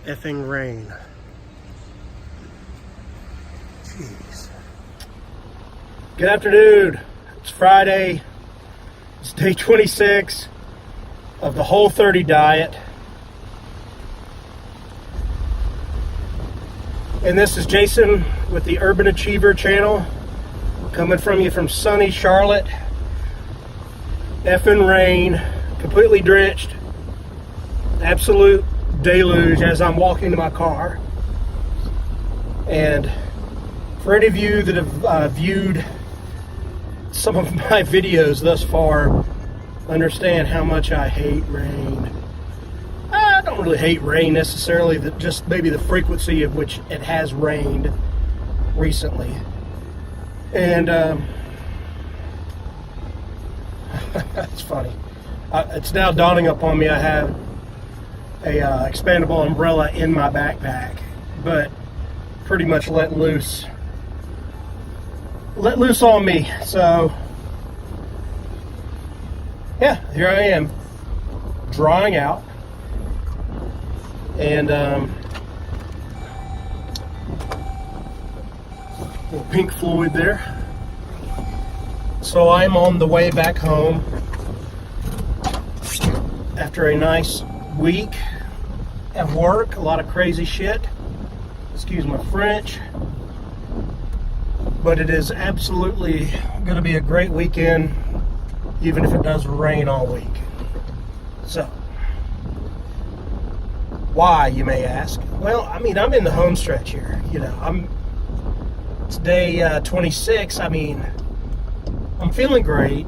effing rain. Jeez. Good afternoon. It's Friday. It's day 26 of the Whole30 diet. And this is Jason with the Urban Achiever channel, coming from you from sunny Charlotte. Effing rain, completely drenched, absolute deluge as I'm walking to my car. And for any of you that have viewed some of my videos thus far, understand how much I hate rain. I don't really hate rain necessarily, just maybe the frequency of which it has rained recently. And it's funny. It's now dawning upon me I have a expandable umbrella in my backpack, but pretty much let loose on me. So yeah, here I am, drawing out, and little Pink Floyd there. So I'm on the way back home after a nice week at work, a lot of crazy shit, excuse my French, but it is absolutely going to be a great weekend, even if it does rain all week. So, why, you may ask? Well, I mean, I'm in the home stretch here, you know, it's day 26, I mean, I'm feeling great.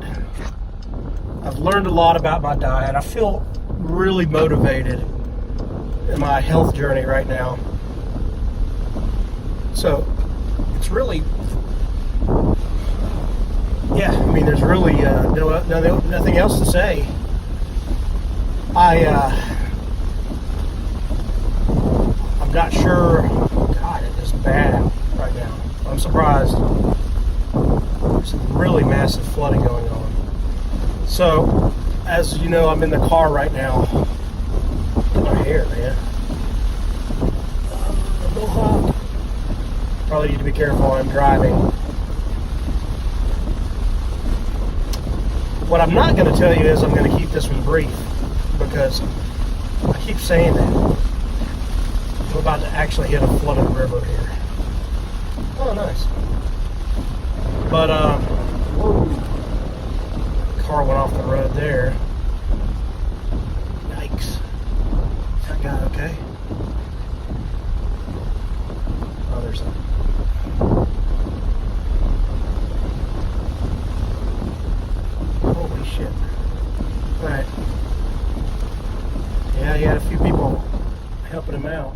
I've learned a lot about my diet. I feel really motivated in my health journey right now. So it's really, yeah, I mean, there's really nothing else to say. I'm not sure. God, it is bad right now. I'm surprised. There's some really massive flooding going on. So, as you know, I'm in the car right now. Look at my hair, man. Mohawk. Probably need to be careful while I'm driving. What I'm not going to tell you is I'm going to keep this one brief, because I keep saying that. I'm about to actually hit a flooded river here. Oh, nice. But, whoa. Car went off the road there. Yikes. Is that guy okay? Oh, there's a... Holy shit. Alright. Yeah, he had a few people helping him out.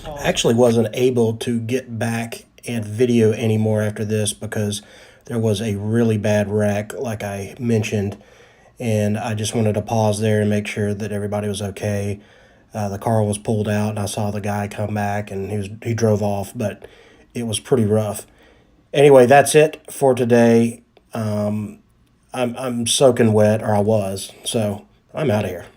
I actually wasn't able to get back and video anymore after this because there was a really bad wreck, like I mentioned, and I just wanted to pause there and make sure that everybody was okay. The car was pulled out, and I saw the guy come back, and he drove off, but it was pretty rough. Anyway, that's it for today. I'm soaking wet, or I was, so I'm out of here.